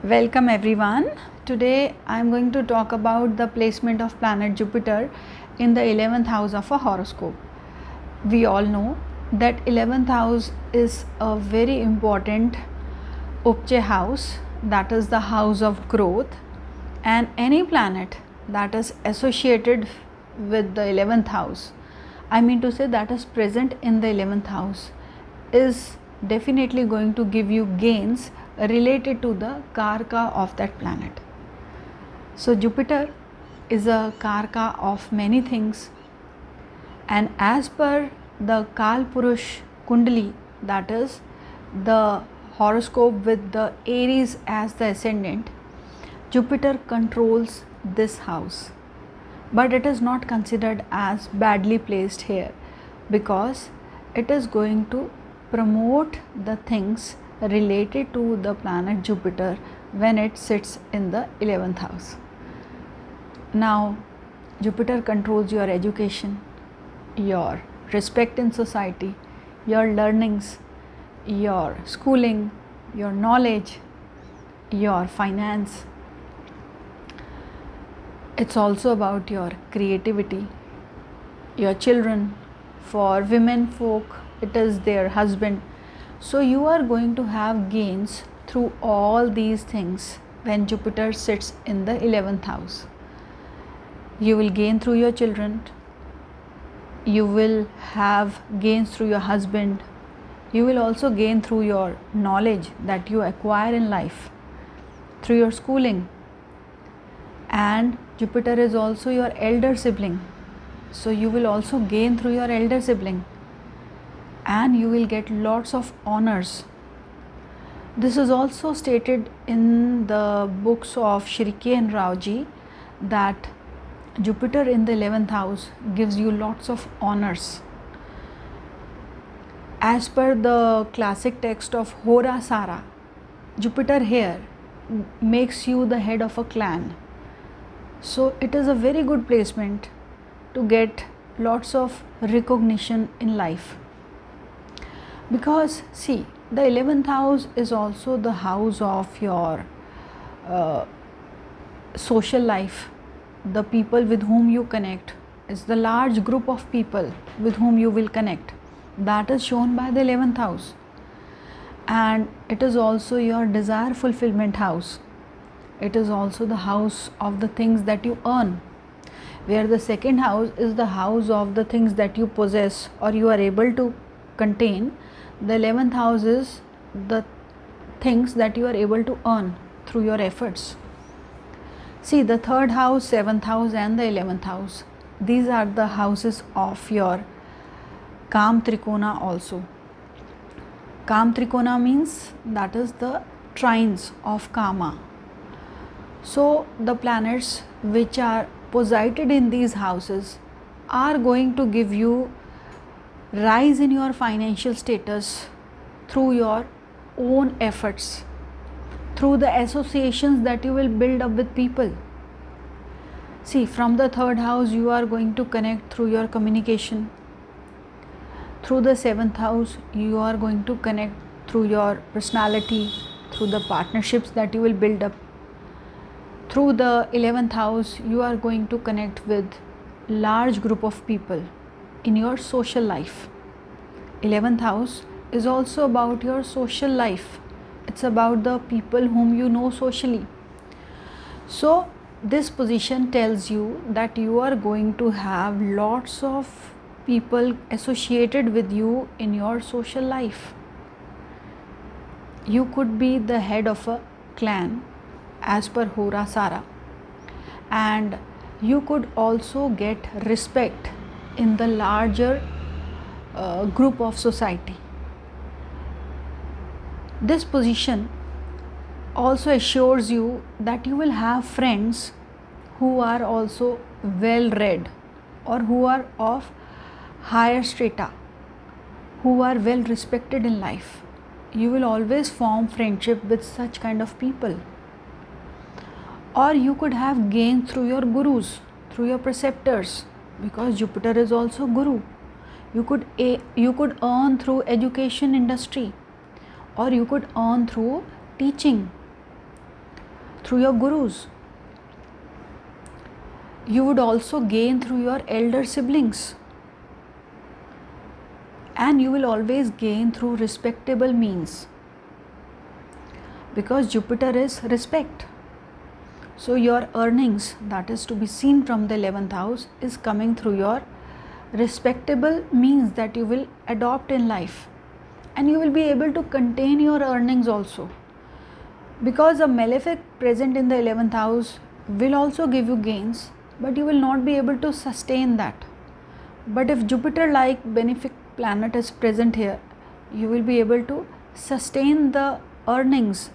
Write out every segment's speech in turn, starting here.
Welcome everyone. Today I am going to talk about the placement of planet Jupiter in the 11th house of a horoscope. We all know that 11th house is a very important Upche house, that is the house of growth, and any planet that is associated with the 11th house, I mean to say that is present in the 11th house, is definitely going to give you gains related to the Karka of that planet. So Jupiter is a Karka of many things, and as per the Kal Purush Kundali, that is the horoscope with the Aries as the ascendant, Jupiter controls this house, but it is not considered as badly placed here because it is going to promote the things related to the planet Jupiter when it sits in the 11th house. Now, Jupiter controls your education, your respect in society, your learnings, your schooling, your knowledge, your finance. It's also about your creativity, your children. For women folk, it is their husband. So you are going to have gains through all these things when Jupiter sits in the 11th house. You will gain through your children, you will have gains through your husband, you will also gain through your knowledge that you acquire in life, through your schooling. And Jupiter is also your elder sibling, so you will also gain through your elder sibling, and you will get lots of honors. This is also stated in the books of Shri K.N. Rao ji that Jupiter in the 11th house gives you lots of honors. As per the classic text of Hora Sara, Jupiter here makes you the head of a clan. So it is a very good placement to get lots of recognition in life. Because see, the 11th house is also the house of your social life, the people with whom you connect, is the large group of people with whom you will connect. That is shown by the 11th house. And it is also your desire fulfillment house. It is also the house of the things that you earn, where the second house is the house of the things that you possess or you are able to contain. The 11th house is the things that you are able to earn through your efforts. See, the third house, 7th house and the 11th house, these are the houses of your Kam Trikona also. Kam Trikona means that is the trines of Kama. So the planets which are posited in these houses are going to give you rise in your financial status through your own efforts, through the associations that you will build up with people. See, from the third house you are going to connect through your communication. Through the 7th house you are going to connect through your personality, through the partnerships that you will build up. Through the 11th house you are going to connect with large group of people in your social life. 11th house is also about your social life. It's about the people whom you know socially. So this position tells you that you are going to have lots of people associated with you in your social life. You could be the head of a clan as per Hora Sara, and you could also get respect in the larger group of society. This position also assures you that you will have friends who are also well read or who are of higher strata, who are well respected in life. You will always form friendship with such kind of people. Or you could have gained through your gurus, through your preceptors, because Jupiter is also guru. You could earn through education industry, or you could earn through teaching. through your gurus. You would also gain through your elder siblings. And you will always gain through respectable means, because Jupiter is respect. So your earnings, that is to be seen from the 11th house, is coming through your respectable means that you will adopt in life, and you will be able to contain your earnings also, because a malefic present in the 11th house will also give you gains, but you will not be able to sustain that. But if Jupiter like benefic planet is present here, you will be able to sustain the earnings.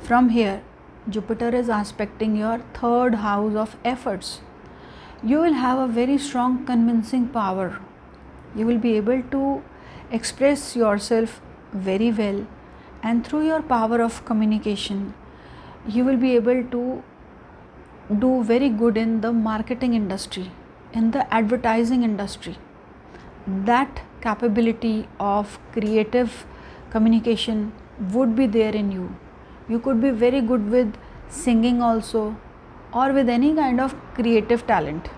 From here, Jupiter is aspecting your 3rd house of efforts. You will have a very strong convincing power. You will be able to express yourself very well, and through your power of communication, you will be able to do very good in the marketing industry, in the advertising industry. That capability of creative communication would be there in you. You could be very good with singing also, or with any kind of creative talent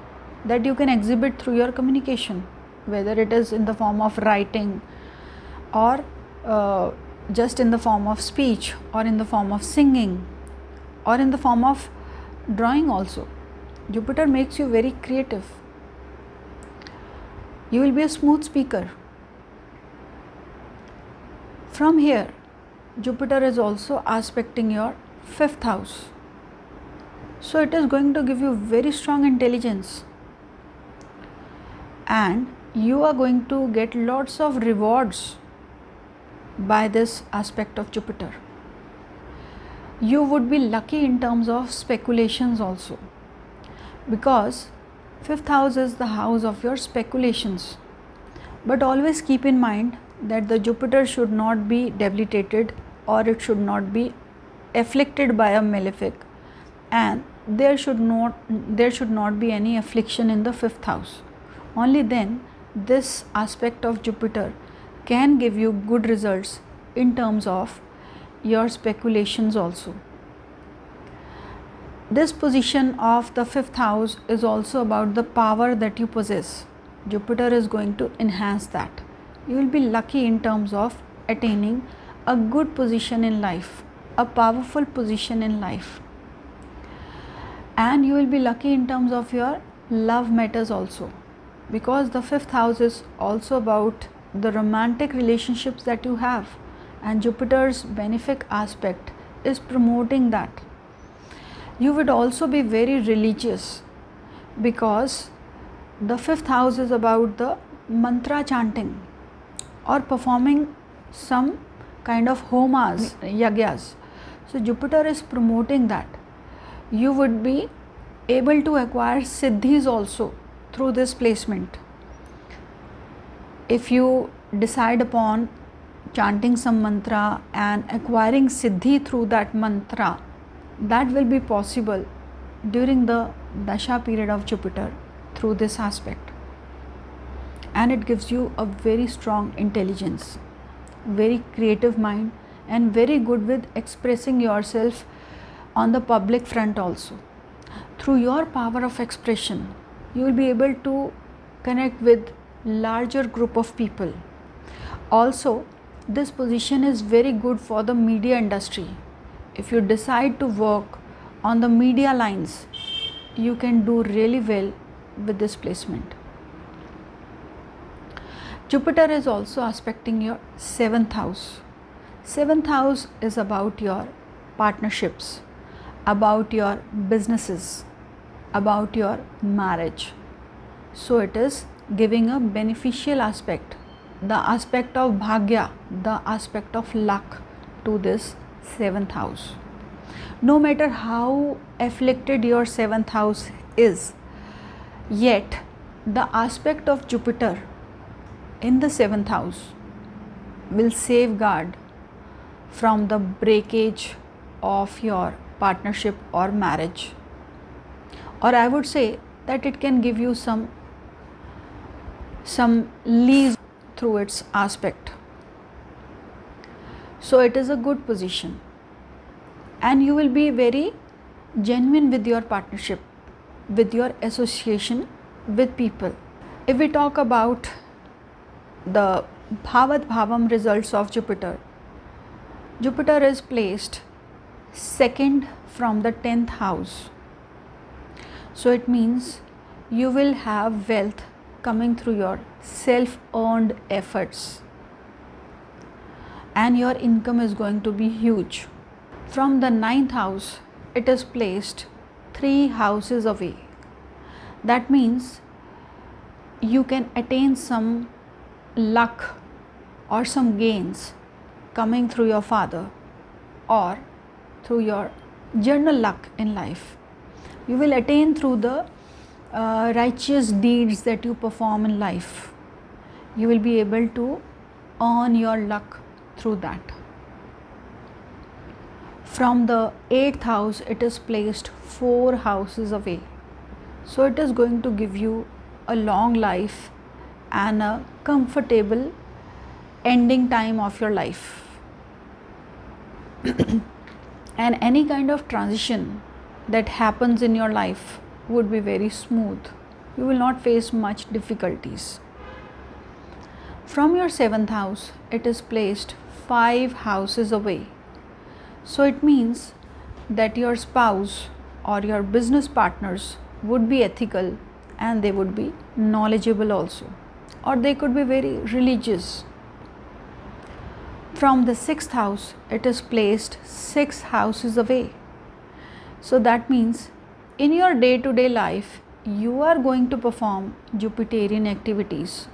that you can exhibit through your communication, whether it is in the form of writing, or just in the form of speech, or in the form of singing, or in the form of drawing also. Jupiter makes you very creative. You will be a smooth speaker. From here, Jupiter is also aspecting your 5th house. So it is going to give you very strong intelligence, and you are going to get lots of rewards by this aspect of Jupiter. You would be lucky in terms of speculations also, because 5th house is the house of your speculations. But always keep in mind that the Jupiter should not be debilitated, or it should not be afflicted by a malefic, and there should not be any affliction in the 5th house. Only then this aspect of Jupiter can give you good results in terms of your speculations also. This position of the 5th house is also about the power that you possess. Jupiter is going to enhance that. You will be lucky in terms of attaining a good position in life, a powerful position in life. And you will be lucky in terms of your love matters also, because the 5th house is also about the romantic relationships that you have, and Jupiter's benefic aspect is promoting that. You would also be very religious, because the 5th house is about the mantra chanting or performing some kind of homas, yagyas. So Jupiter is promoting that. You would be able to acquire siddhis also through this placement. If you decide upon chanting some mantra and acquiring siddhi through that mantra, that will be possible during the Dasha period of Jupiter through this aspect. And it gives you a very strong intelligence, very creative mind, and very good with expressing yourself on the public front also. Through your power of expression, you will be able to connect with larger group of people. Also, this position is very good for the media industry. If you decide to work on the media lines, you can do really well with this placement. Jupiter is also aspecting your 7th house. 7th house is about your partnerships, about your businesses, about your marriage. So it is giving a beneficial aspect, the aspect of bhagya, the aspect of luck to this 7th house. No matter how afflicted your 7th house is, yet the aspect of Jupiter in the 7th house will safeguard from the breakage of your partnership or marriage. Or I would say that it can give you some lease through its aspect. So it is a good position. and you will be very genuine with your partnership, with your association with people. If we talk about the Bhavat Bhavam results of Jupiter, Jupiter is placed second from the 10th house. So it means you will have wealth coming through your self-earned efforts, and your income is going to be huge. From the 9th house, it is placed 3 houses away. That means you can attain some luck or some gains coming through your father or through your general luck in life. You will attain through the righteous deeds that you perform in life. You will be able to earn your luck through that. From the 8th house, it is placed 4 houses away. So it is going to give you a long life and a comfortable ending time of your life. And any kind of transition that happens in your life would be very smooth. You will not face much difficulties. From your 7th house, it is placed 5 houses away. So it means that your spouse or your business partners would be ethical, and they would be knowledgeable also, or they could be very religious. From the 6th house, it is placed 6 houses away. So that means in your day-to-day life, you are going to perform Jupiterian activities.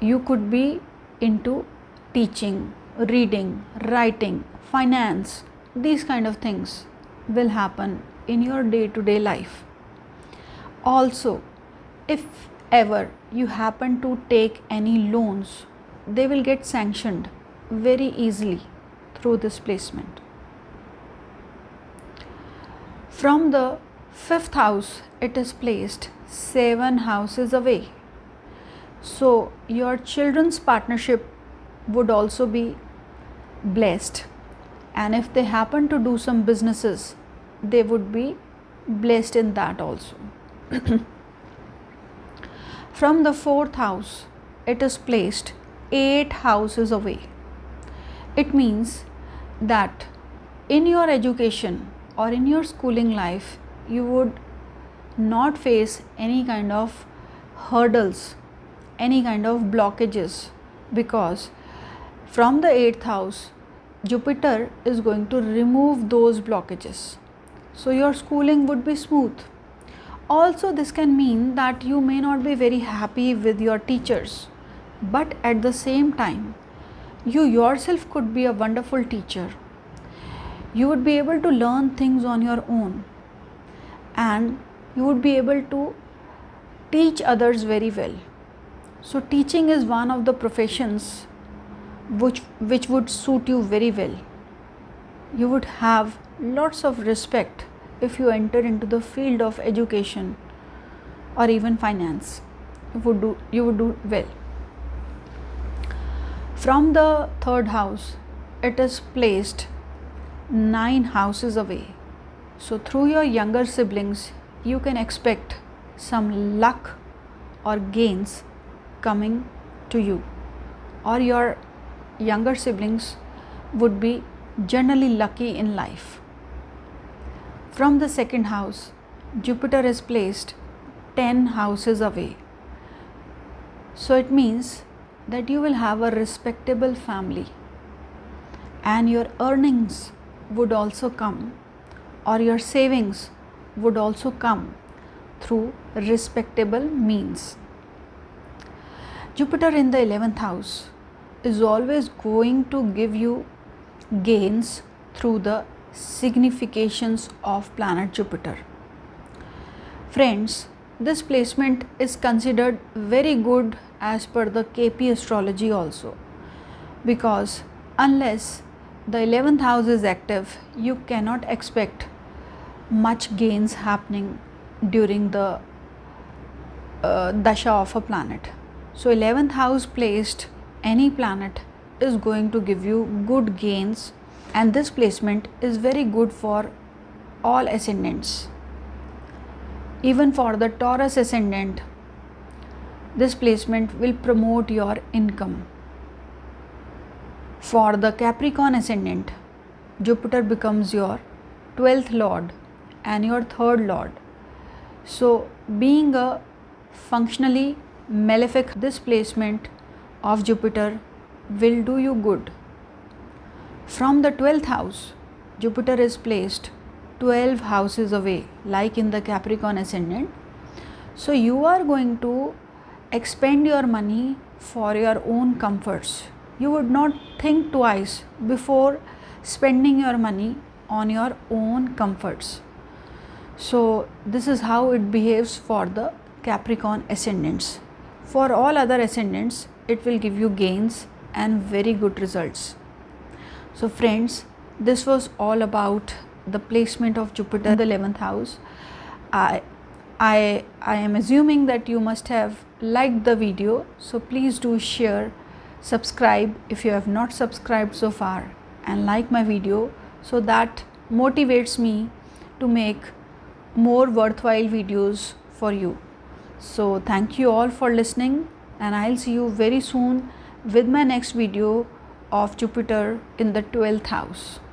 You could be into teaching, reading, writing, finance. These kind of things will happen in your day-to-day life. Also, if ever you happen to take any loans, they will get sanctioned very easily through this placement. From the 5th house, it is placed 7 houses away. So your children's partnership would also be blessed, and if they happen to do some businesses, they would be blessed in that also. From the 4th house, it is placed 8 houses away. It means that in your education or in your schooling life, you would not face any kind of hurdles, any kind of blockages, because from the 8th house, Jupiter is going to remove those blockages. So your schooling would be smooth. Also, this can mean that you may not be very happy with your teachers, but at the same time, you yourself could be a wonderful teacher. You would be able to learn things on your own, and you would be able to teach others very well. So teaching is one of the professions which would suit you very well. You would have lots of respect if you enter into the field of education or even finance. You would do well. From the 3rd house, it is placed 9 houses away. So through your younger siblings, you can expect some luck or gains coming to you, or your younger siblings would be generally lucky in life. From the 2nd house, Jupiter is placed 10 houses away. So it means that you will have a respectable family, and your earnings would also come, or your savings would also come through respectable means. Jupiter in the 11th house is always going to give you gains through the significations of planet Jupiter. Friends, this placement is considered very good as per the KP astrology also, because unless the 11th house is active, you cannot expect much gains happening during the dasha of a planet. So 11th house placed any planet is going to give you good gains and this placement is very good for all ascendants. Even for the Taurus ascendant, this placement will promote your income. For the Capricorn ascendant, Jupiter becomes your 12th lord and your 3rd lord. So, being a functionally malefic, this placement of Jupiter will do you good. From the 12th house, Jupiter is placed 12 houses away, like in the Capricorn ascendant. So, you are going to expend your money for your own comforts. You would not think twice before spending your money on your own comforts. So, this is how it behaves for the Capricorn ascendants. For all other ascendants, it will give you gains and very good results. So, friends, this was all about the placement of Jupiter in the 11th house. I am assuming that you must have liked the video, so please do share, subscribe if you have not subscribed so far, and like my video, so that motivates me to make more worthwhile videos for you. So thank you all for listening, and I'll see you very soon with my next video of Jupiter in the 12th house.